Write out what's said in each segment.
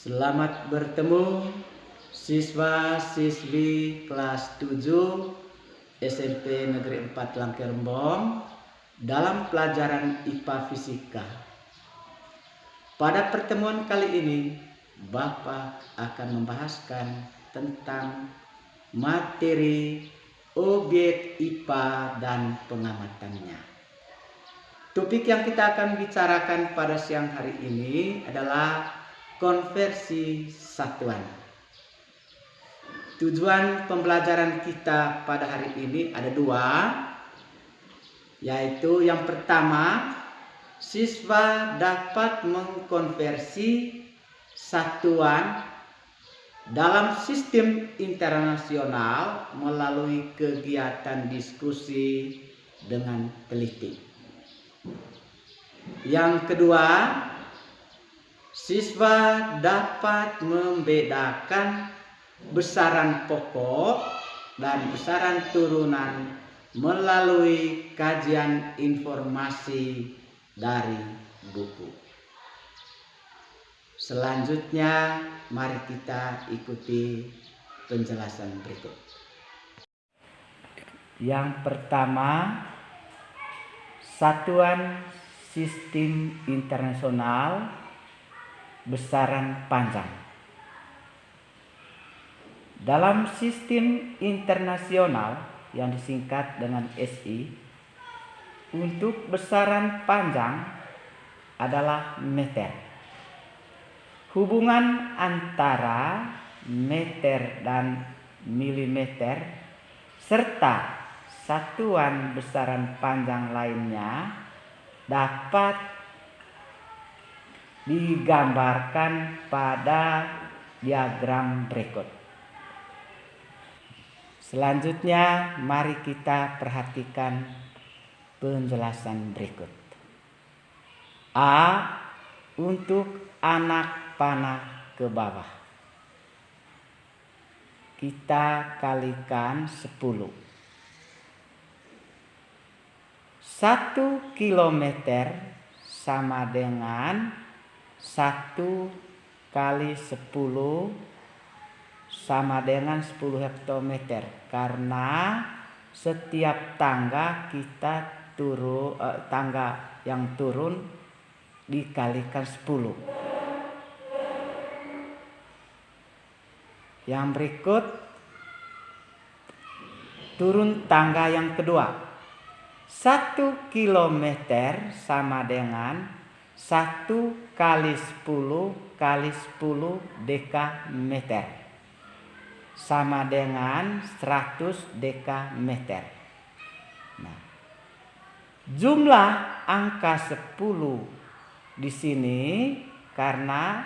Selamat bertemu siswa-siswi kelas 7 SMP Negeri 4 Langkerembong dalam pelajaran IPA Fisika. Pada pertemuan kali ini, Bapak akan membahaskan tentang materi objek IPA dan pengamatannya. Topik yang kita akan bicarakan pada siang hari ini adalah konversi satuan. Tujuan pembelajaran kita pada hari ini ada dua, yaitu yang pertama, siswa dapat mengkonversi satuan dalam sistem internasional melalui kegiatan diskusi dengan teliti. Yang kedua, siswa dapat membedakan besaran pokok dan besaran turunan melalui kajian informasi dari buku. Selanjutnya, mari kita ikuti penjelasan berikut. Yang pertama, satuan sistem internasional besaran panjang. Dalam sistem internasional yang disingkat dengan SI, untuk besaran panjang adalah meter. Hubungan antara meter dan milimeter serta satuan besaran panjang lainnya dapat digambarkan pada diagram berikut. Selanjutnya, mari kita perhatikan penjelasan berikut. A. Untuk anak panah ke bawah, kita kalikan 10. 1 kilometer sama dengan 1 kali 10 sama dengan 10 hektometer, karena setiap tangga kita tangga yang turun dikalikan 10. Yang berikut, turun tangga yang kedua. 1 kilometer sama dengan 1 kali 10 kali 10 dekameter sama dengan 100 dekameter. Nah, jumlah angka 10 di sini karena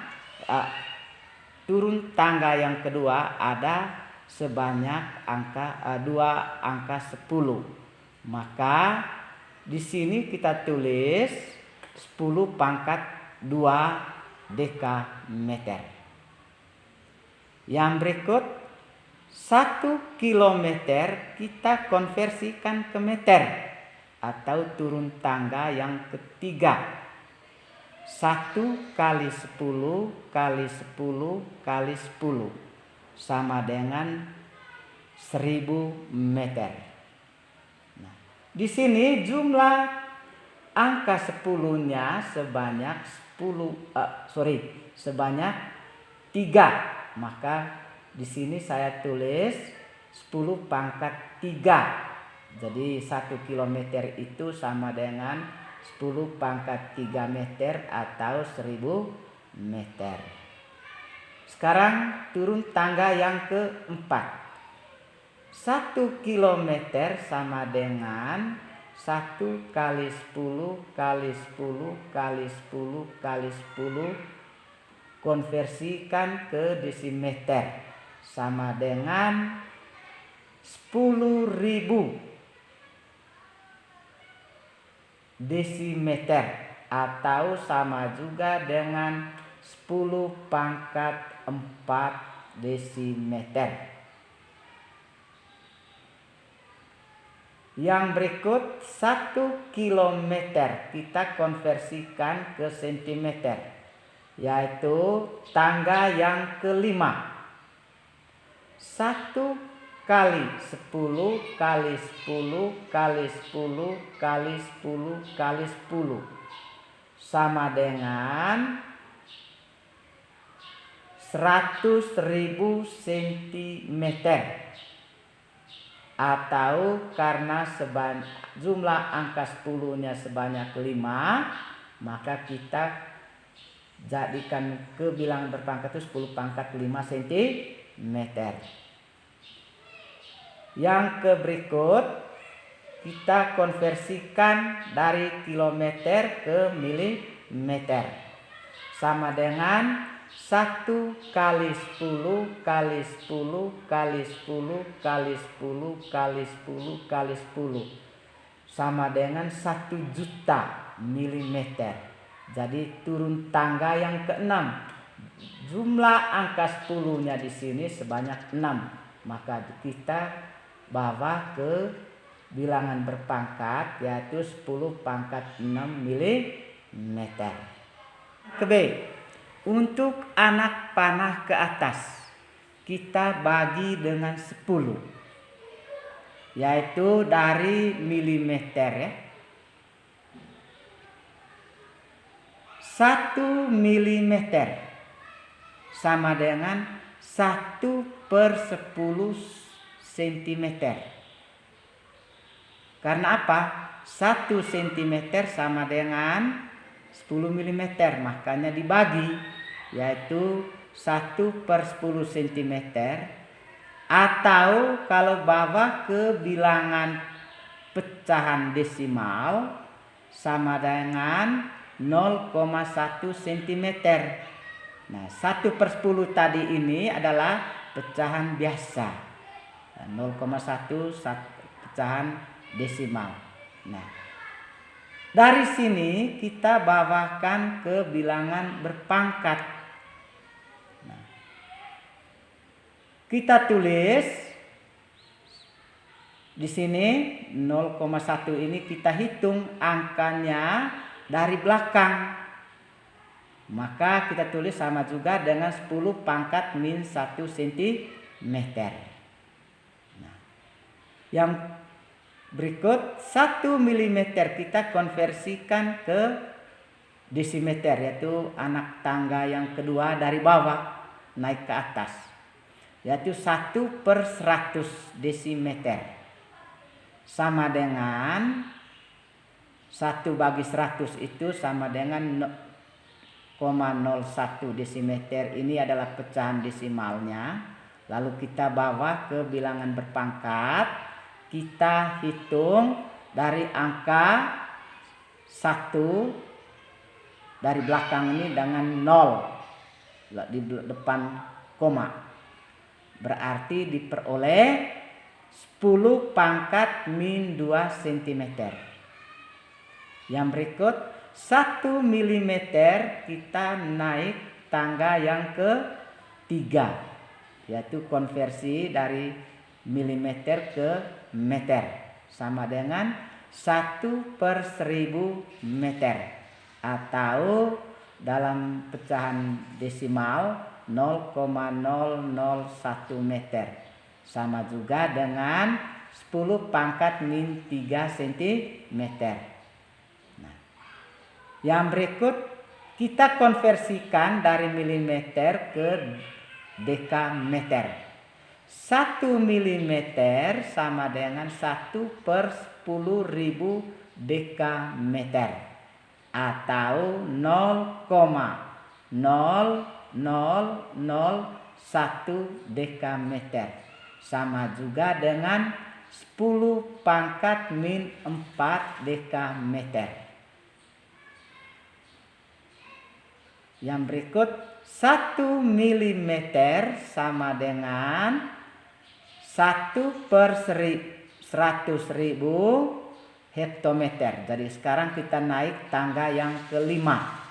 turun tangga yang kedua ada sebanyak dua angka 10. Maka di sini kita tulis 10 pangkat 2 dekameter. Yang berikut, 1 kilometer kita konversikan ke meter atau turun tangga yang ketiga. 1 kali 10 kali 10 kali 10 sama dengan 1000 meter. Nah, di sini jumlah angka 10-nya sebanyak 3. Maka di sini saya tulis 10 pangkat 3. Jadi 1 kilometer itu sama dengan 10 pangkat 3 meter atau 1000 meter. Sekarang turun tangga yang keempat. 1 kilometer sama dengan 1 kali 10 kali 10 kali 10 kali 10 konversikan ke desimeter sama dengan 10.000 desimeter atau sama juga dengan 10 pangkat 4 desimeter. Yang berikut, 1 kilometer kita konversikan ke sentimeter. yaitu tangga yang kelima. 1 kali 10 kali 10 kali 10 kali 10 kali 10 sama dengan 100.000 cm. Atau karena jumlah angka 10-nya sebanyak 5, maka kita jadikan ke bilangan berpangkat itu 10 pangkat 5 cm. Yang berikut kita konversikan dari kilometer ke milimeter. Sama dengan 1 kali 10 kali 10 kali 10 kali 10 kali 10 kali 10 sama dengan 1 juta milimeter. Jadi turun tangga yang ke-6. Jumlah angka 10-nya di sini sebanyak 6. Maka kita bawa ke bilangan berpangkat yaitu 10 pangkat 6 milimeter. B. Untuk anak panah ke atas kita bagi dengan 10, yaitu dari milimeter ya. 1 milimeter sama dengan 1/10 cm. Karena apa? 1 cm sama dengan 10 mm, makanya dibagi, yaitu 1/10 cm, atau kalau bawa ke bilangan pecahan desimal sama dengan 0,1 cm. Nah, 1/10 tadi ini adalah pecahan biasa, 0,1 pecahan desimal. Nah, dari sini kita bawakan ke bilangan berpangkat. Nah, kita tulis di sini 0,1 ini kita hitung angkanya dari belakang. Maka kita tulis sama juga dengan 10 pangkat min 1 cm. Nah, yang berikut 1 mm kita konversikan ke desimeter, yaitu anak tangga yang kedua dari bawah naik ke atas, yaitu 1/100 desimeter sama dengan 1/100 itu sama dengan 0,01 desimeter. Ini adalah pecahan desimalnya. Lalu kita bawa ke bilangan berpangkat. Kita hitung dari angka 1 dari belakang ini dengan 0 di depan koma. Berarti diperoleh 10 pangkat min 2 cm. Yang berikut 1 mm kita naik tangga yang ke-3, yaitu konversi dari milimeter ke meter sama dengan 1/1000 meter, atau dalam pecahan desimal 0,001 meter sama juga dengan 10 pangkat min 3 cm. Nah, yang berikut kita konversikan dari milimeter ke dekameter. 1 mm sama dengan 1/10.000 dekameter, atau 0,0001 dekameter sama juga dengan 10 pangkat min 4 dekameter. Yang berikut 1 mm sama dengan 1/100.000 hektometer. Jadi sekarang kita naik tangga yang kelima,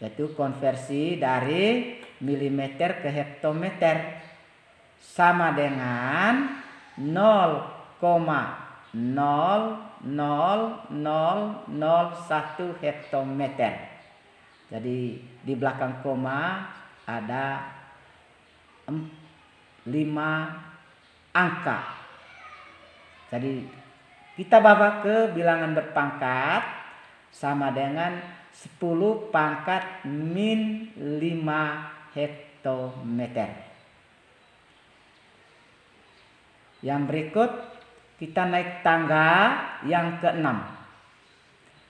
yaitu konversi dari milimeter ke hektometer sama dengan 0,00001 hektometer. Jadi di belakang koma ada 5 angka. Jadi kita bawa ke bilangan berpangkat sama dengan 10 pangkat min 5 hektometer. Yang berikut kita naik tangga yang ke-6.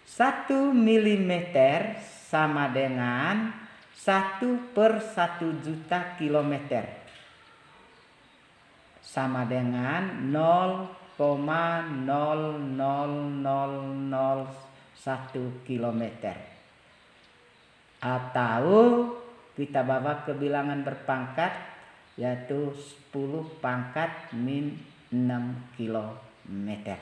1 mm sama dengan 1/1 juta kilometer. Sama dengan 0,00001 kilometer. Atau kita bawa ke bilangan berpangkat yaitu 10 pangkat min 6 kilometer.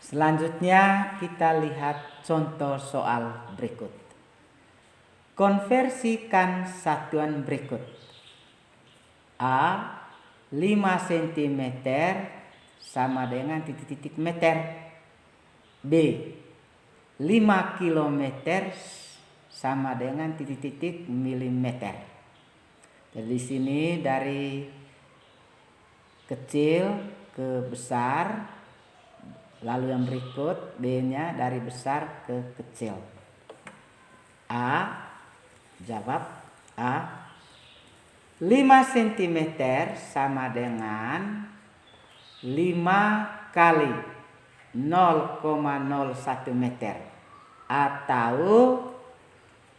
Selanjutnya kita lihat contoh soal berikut. Konversikan satuan berikut. A 5 cm sama dengan titik-titik meter. B 5 km sama dengan titik-titik milimeter. Jadi di sini dari kecil ke besar, lalu yang berikut B-nya dari besar ke kecil. A, jawab A. 5 cm sama dengan 5 kali 0,01 meter atau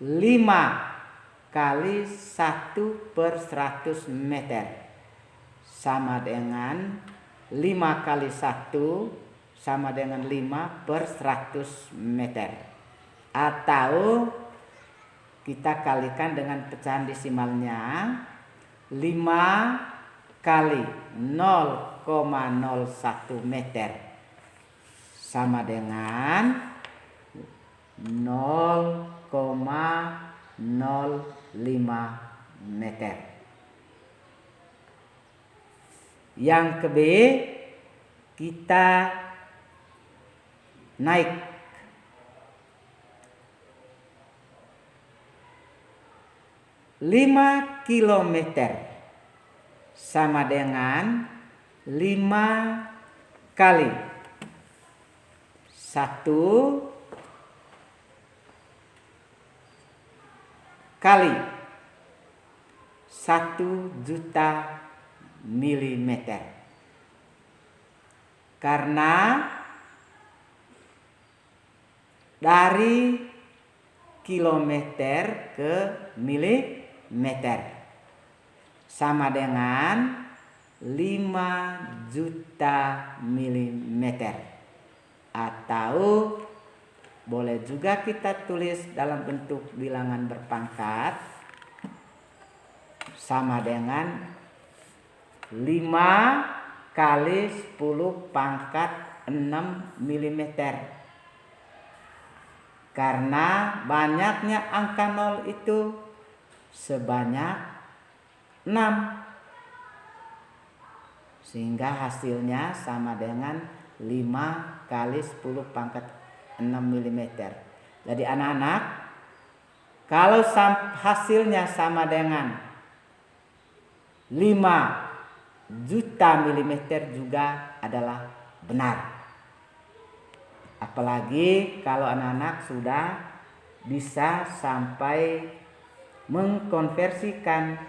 5 kali 1/100 meter sama dengan 5 kali 1 sama dengan 5/100 meter, atau kita kalikan dengan pecahan desimalnya 5 kali 0,01 meter sama dengan 0,05 meter. Yang ke B, kita naik 5 kilometer sama dengan 5 kali 1 kali 1 juta milimeter. Karena dari kilometer ke milimeter sama dengan 5 juta milimeter, atau boleh juga kita tulis dalam bentuk bilangan berpangkat sama dengan 5 kali 10 pangkat 6 mm. Karena banyaknya angka 0 itu sebanyak 6. Sehingga hasilnya sama dengan 5 kali 10 pangkat 6 mm. Jadi anak-anak, kalau hasilnya sama dengan 5 juta milimeter juga adalah benar. Apalagi kalau anak-anak sudah bisa sampai mengkonversikan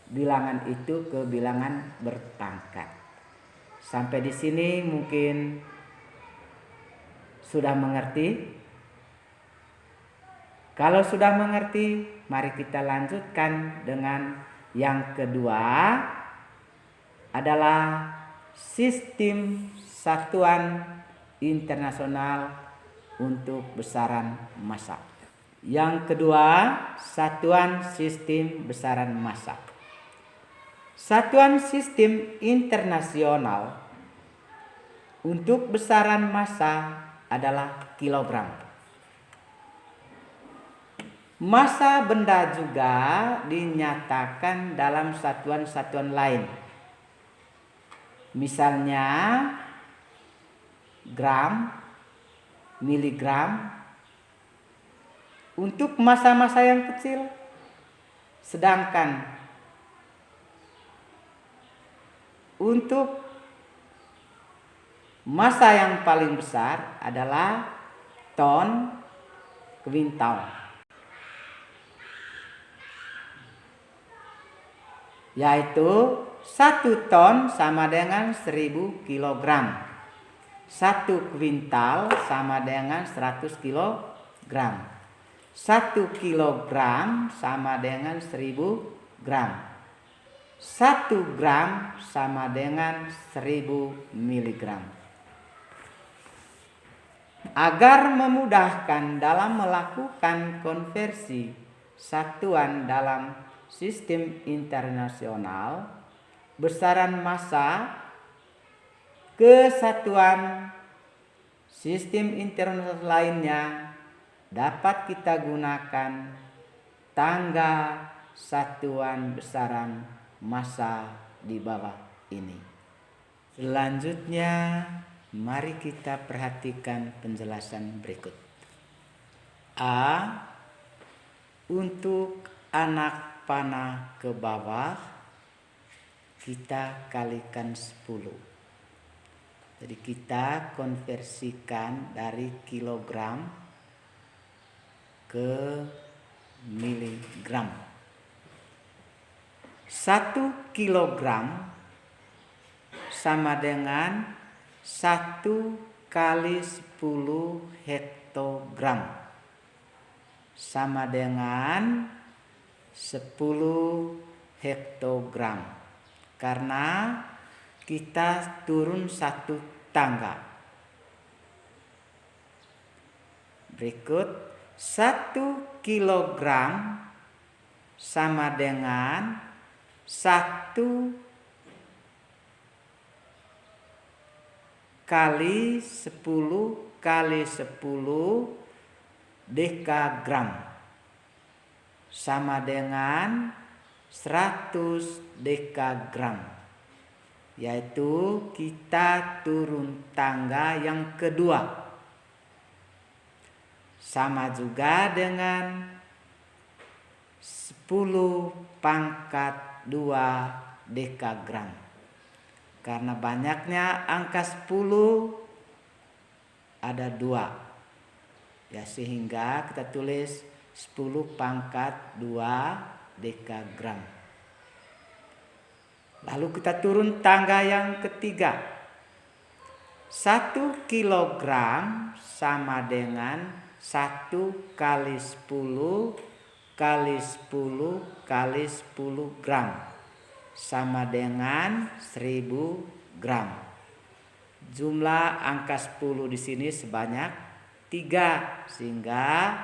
bilangan itu ke bilangan berpangkat. Sampai di sini mungkin sudah mengerti. Kalau sudah mengerti, mari kita lanjutkan dengan yang kedua, adalah sistem satuan internasional untuk besaran massa. Yang kedua, satuan sistem besaran massa. Satuan sistem internasional untuk besaran massa adalah kilogram. Massa benda juga dinyatakan dalam satuan-satuan lain. Misalnya gram, miligram untuk massa-massa yang kecil. Sedangkan untuk massa yang paling besar adalah ton, kuintal, yaitu 1 ton sama dengan 1000 kilogram. 1 kuintal sama dengan 100 kilogram. 1 kilogram sama dengan 1000 gram. 1 gram sama dengan 1000 miligram. Agar memudahkan dalam melakukan konversi satuan dalam sistem internasional, besaran massa ke satuan sistem internasional lainnya dapat kita gunakan tangga satuan besaran massa di bawah ini. Selanjutnya, mari kita perhatikan penjelasan berikut. A. Untuk anak panah ke bawah kita kalikan 10. Jadi kita konversikan dari kilogram ke miligram. 1 kilogram sama dengan 1 kali 10 hektogram, sama dengan 10 hektogram. Karena kita turun 1 tangga. Berikut 1 kilogram sama dengan 1 kali 10 kali 10 dekagram, sama dengan 100 dekagram. Yaitu kita turun tangga yang kedua. Sama juga dengan 10 pangkat 2 dekagram. Karena banyaknya angka 10 ada 2. Ya, sehingga kita tulis 10 pangkat 2 dekagram. Lalu kita turun tangga yang ketiga. 1 kilogram sama dengan 1 kali 10 kali 10 kali 10 gram, sama dengan 1000 gram. Jumlah angka 10 di sini sebanyak 3, sehingga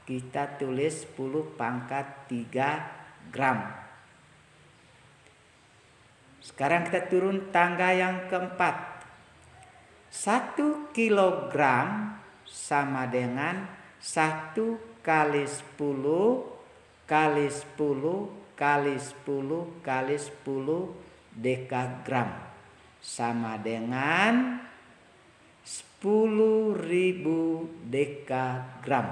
kita tulis 10 pangkat 3 gram. Sekarang kita turun tangga yang keempat. 1 kilogram sama dengan 1 kali 10 kali 10 kali 10 kali 10 dekagram, sama dengan 10.000 dekagram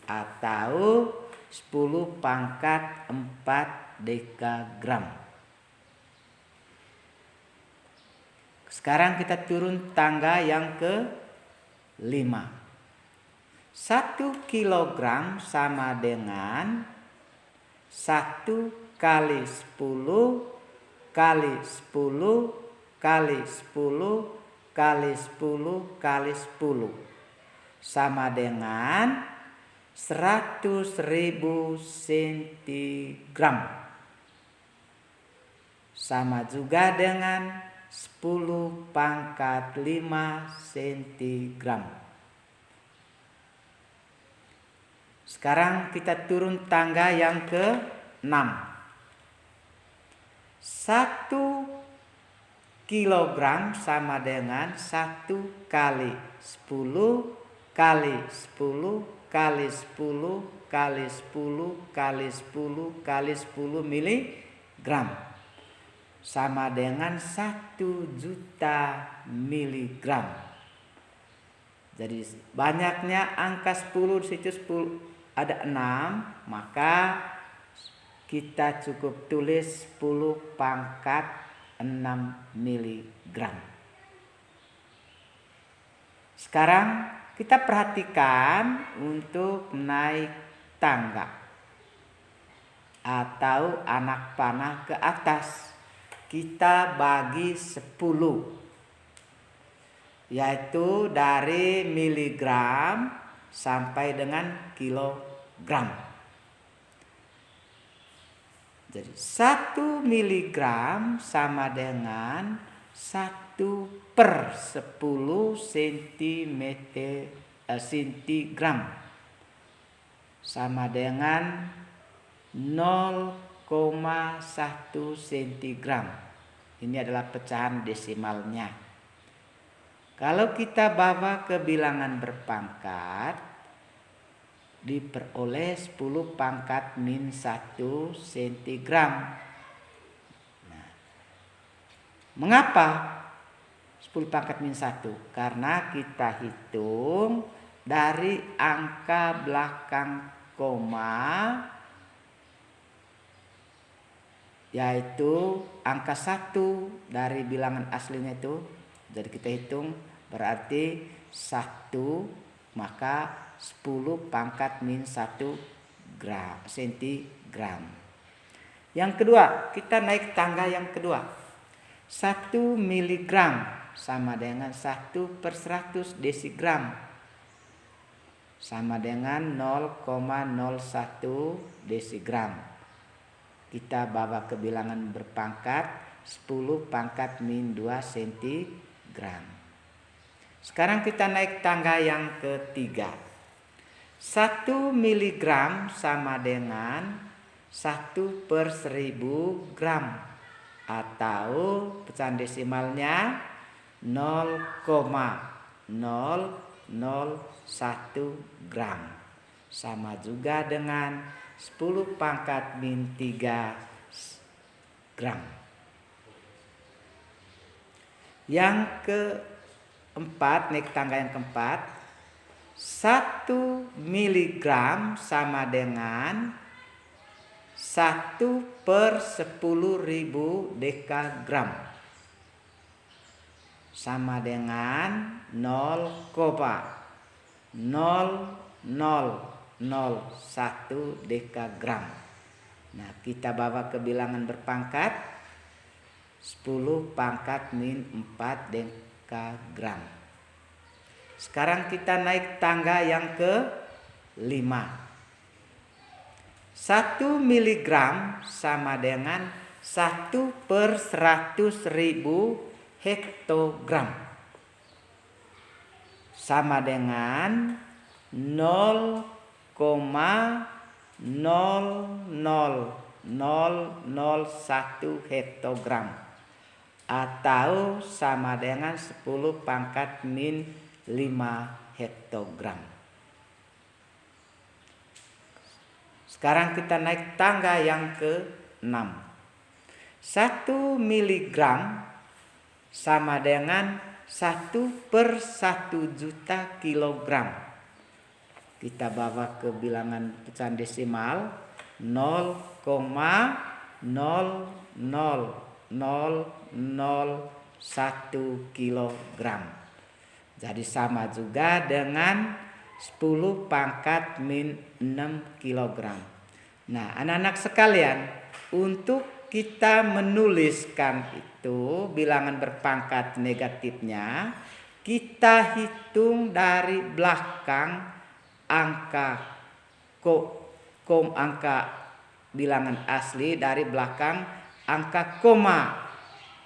atau 10 pangkat 4 dekagram. Sekarang kita turun tangga yang ke-5. 1 kilogram sama dengan 1 kali 10 kali 10 kali 10 kali 10 kali 10, sama dengan 100.000 centigram, sama juga dengan 10 pangkat 5 centigram. Sekarang kita turun tangga yang ke-6. 1 kilogram sama dengan 1 kali 10 kali 10 kali 10 kali 10 kali 10 kali 10 miligram, sama dengan 1 juta miligram. Jadi banyaknya angka 10 di situ 10 ada 6, maka kita cukup tulis 10 pangkat 6 miligram. Sekarang kita perhatikan untuk naik tangga atau anak panah ke atas. Kita bagi 10, yaitu dari miligram sampai dengan kilogram. Jadi 1 miligram sama dengan 1/10 sentigram, sama dengan 0,1 sentigram. Ini adalah pecahan desimalnya. Kalau kita bawa ke bilangan berpangkat, diperoleh 10 pangkat min 1 sentigram. Nah, mengapa 10 pangkat min 1? Karena kita hitung dari angka belakang koma, yaitu angka 1 dari bilangan aslinya itu. Jadi kita hitung berarti 1, maka 10 pangkat min 1 sentigram. Yang kedua, kita naik tangga yang kedua. 1 miligram sama dengan 1/100 desigram, sama dengan 0,01 desigram. Kita bawa ke bilangan berpangkat 10 pangkat min 2 sentigram. Sekarang kita naik tangga yang ketiga. 1 miligram sama dengan 1/1000 gram, atau pecahan desimalnya 0,001 gram, sama juga dengan 10 pangkat min 3 gram. Yang keempat, naik tangga yang keempat, 1 miligram sama dengan 1/10.000 dekagram, sama dengan 0,0001 dekagram. Nah, kita bawa ke bilangan berpangkat 10 pangkat min 4 dekagram. Sekarang kita naik tangga yang ke-5. 1 miligram sama dengan 1/100.000 hektogram, sama dengan 0,00001 hektogram, atau sama dengan 10 pangkat min 5 hektogram. Sekarang kita naik tangga yang ke-6. 1 miligram sama dengan 1/1 juta kilogram. Kita bawa ke bilangan pecahan desimal 0,00001 kilogram. Jadi sama juga dengan 10 pangkat min 6 kilogram. Nah, anak-anak sekalian, untuk kita menuliskan itu bilangan berpangkat negatifnya, kita hitung dari belakang angka angka bilangan asli, dari belakang angka koma.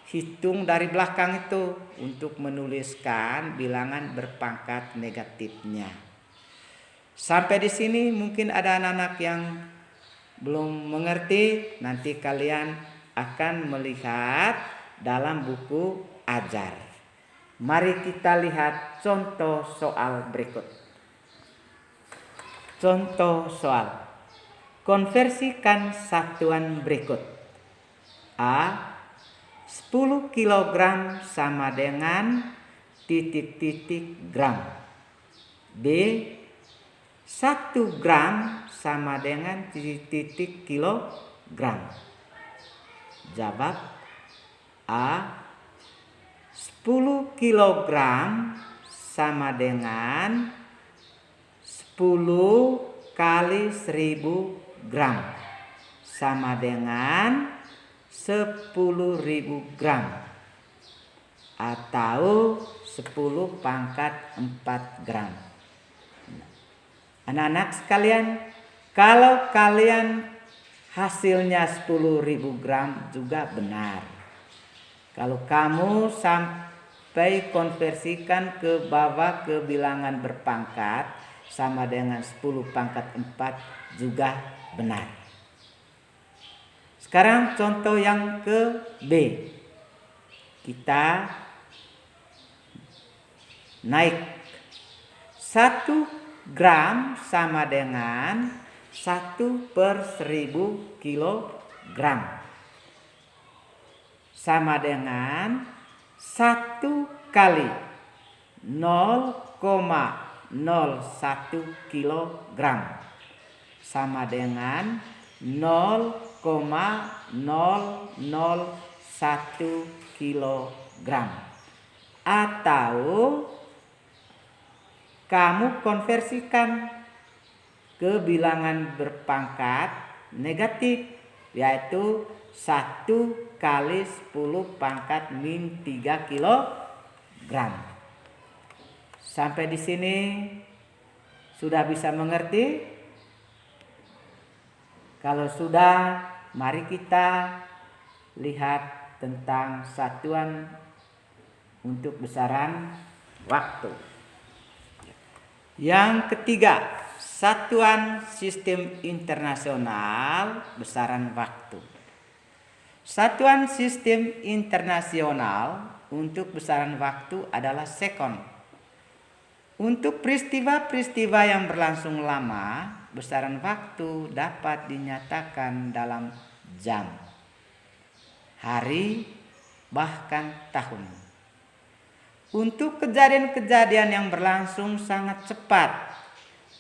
Hitung dari belakang itu untuk menuliskan bilangan berpangkat negatifnya. Sampai di sini mungkin ada anak-anak yang belum mengerti. Nanti kalian akan melihat dalam buku ajar. Mari kita lihat contoh soal berikut. Contoh soal. Konversikan satuan berikut. A, 10 kg sama dengan titik-titik gram. B. 1 gram sama dengan titik kilogram. Jawab A. 10 kilogram sama dengan 10 kali 1000 gram sama dengan 10.000 gram atau 10 pangkat 4 gram. Anak-anak sekalian, kalau kalian hasilnya 10.000 gram juga benar. Kalau kamu sampai konversikan ke bawah ke bilangan berpangkat sama dengan 10 pangkat 4 juga benar. Sekarang contoh yang ke B. Kita naik 1 gram sama dengan 1/1000 kilogram sama dengan 1 kali 0,01 kilogram sama dengan 0,001 kilogram. Atau kamu konversikan ke bilangan berpangkat negatif, yaitu 1 kali 10 pangkat min 3 kilogram. Sampai di sini sudah bisa mengerti? Kalau sudah, mari kita lihat tentang satuan untuk besaran waktu. Yang ketiga, satuan sistem internasional besaran waktu. Satuan sistem internasional untuk besaran waktu adalah sekon. Untuk peristiwa-peristiwa yang berlangsung lama, besaran waktu dapat dinyatakan dalam jam, hari, bahkan tahun. Untuk kejadian-kejadian yang berlangsung sangat cepat,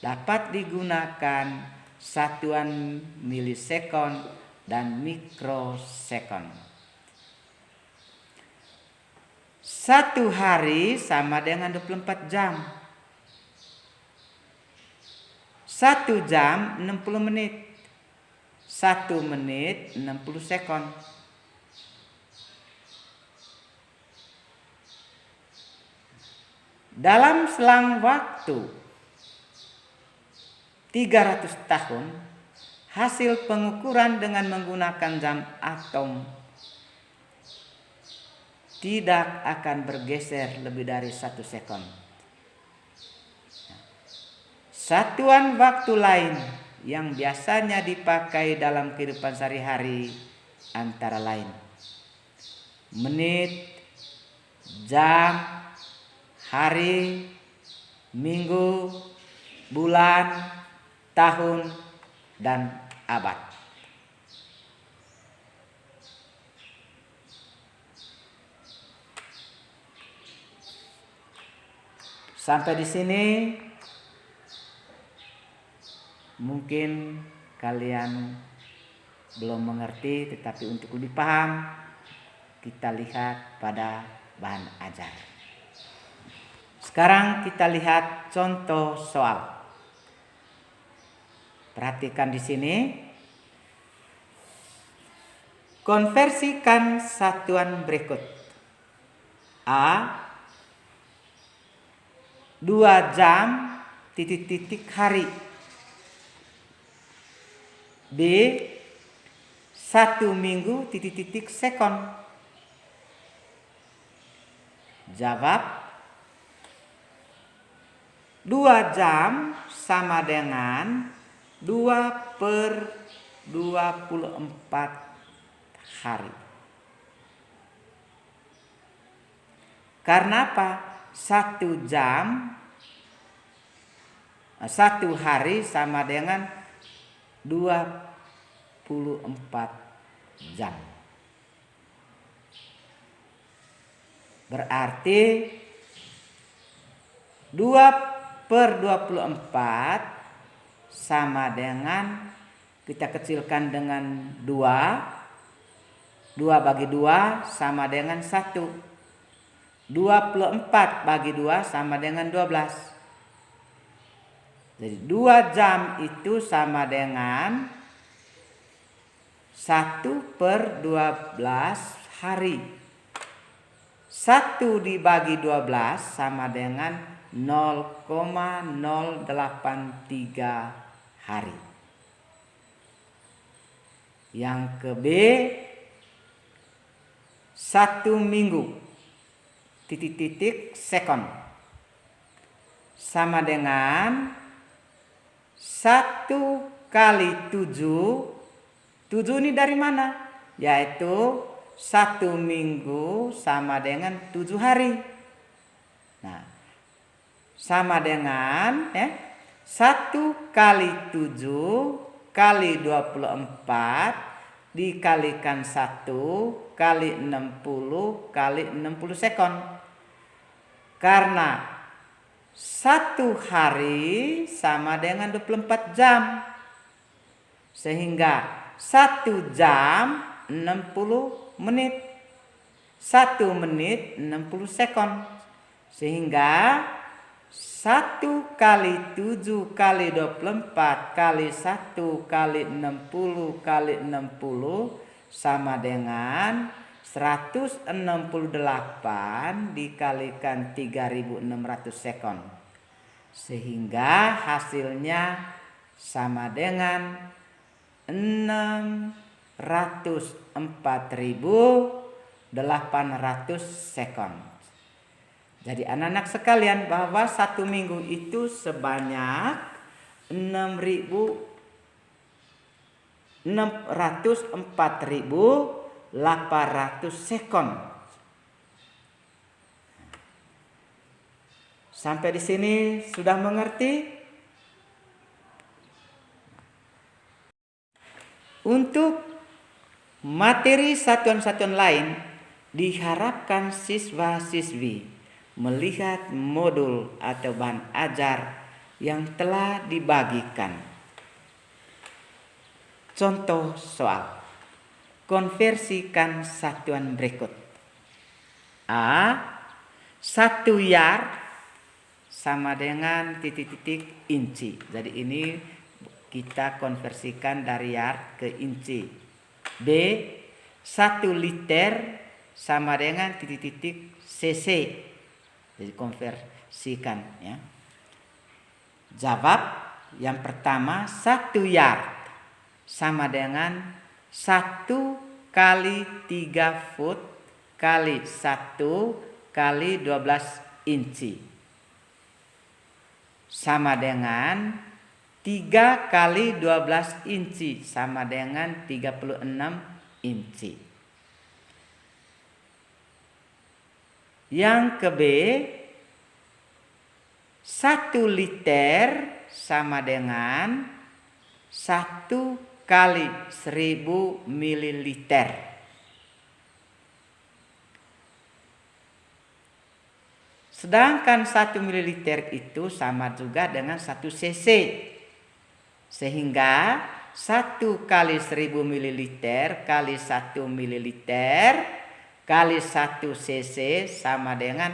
dapat digunakan satuan milisekon dan mikrosekon. 1 hari sama dengan 24 jam. 1 jam 60 menit. 1 menit 60 sekon. Dalam selang waktu 300 tahun, hasil pengukuran dengan menggunakan jam atom tidak akan bergeser lebih dari 1 sekon. Satuan waktu lain yang biasanya dipakai dalam kehidupan sehari-hari antara lain menit, jam, hari, minggu, bulan, tahun, dan abad. Sampai di sini mungkin kalian belum mengerti, tetapi untuk lebih paham kita lihat pada bahan ajar. Sekarang kita lihat contoh soal. Perhatikan di sini. Konversikan satuan berikut. A. 2 jam titik-titik hari. B. 1 minggu titik-titik sekon. Jawab. 2 jam sama dengan 2/24 hari. Karena apa? 1 jam, 1 hari sama dengan 24 jam. Berarti 2/24 per 24 sama dengan, kita kecilkan dengan 2. 2 bagi 2 sama dengan 1. 24 bagi 2 sama dengan 12. Jadi 2 jam itu sama dengan 1 per 12 hari. 1 dibagi 12 sama dengan 0,083 hari. Yang ke B, 1 minggu titik-titik sekon sama dengan 1 kali 7. 7 ini dari mana? Yaitu 1 minggu sama dengan 7 hari. Nah, sama dengan 1 kali 7 kali 24 dikalikan 1 kali 60 kali 60 sekon. Karena 1 hari sama dengan 24 jam. Sehingga 1 jam 60 menit. 1 menit 60 sekon. Sehingga 1 kali 7 kali 24 kali 1 kali 60 kali 60 sama dengan 168 dikalikan 3600 sekon. Sehingga hasilnya sama dengan 604.800 sekon. Jadi anak-anak sekalian, bahwa 1 minggu itu sebanyak 604.800 sekon. Sampai di sini sudah mengerti? Untuk materi satuan-satuan lain, diharapkan siswa-siswi melihat modul atau bahan ajar yang telah dibagikan. Contoh soal. Konversikan satuan berikut. A. 1 yard sama dengan titik-titik inci. Jadi ini kita konversikan dari yard ke inci. B. 1 liter sama dengan titik-titik cc. Jadi konversikan ya. Jawab yang pertama, 1 yard sama dengan 1 kali 3 foot kali 1 kali 12 inci. Sama dengan 3 kali 12 inci sama dengan 36 inci. Yang ke B, 1 liter sama dengan 1 kali 1000 mililiter. Sedangkan 1 mililiter itu sama juga dengan 1 cc. Sehingga 1 kali 1000 mililiter kali 1 mililiter kali 1 cc sama dengan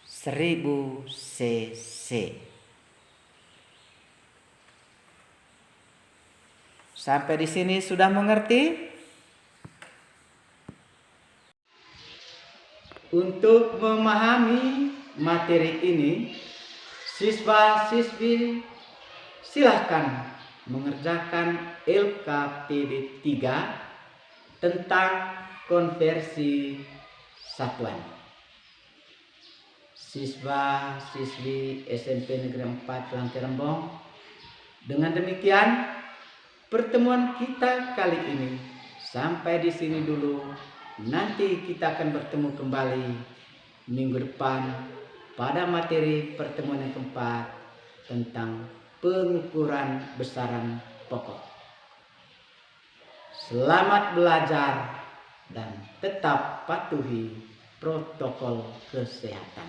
1000 cc. Sampai di sini sudah mengerti? Untuk memahami materi ini, siswa-siswi silahkan mengerjakan LKPD 3 tentang konversi satuan. Siswa-siswi SMP Negeri 4 Langke Rembong, dengan demikian pertemuan kita kali ini sampai di sini dulu. Nanti kita akan bertemu kembali minggu depan pada materi pertemuan yang keempat tentang pengukuran besaran pokok. Selamat belajar dan tetap patuhi protokol kesehatan.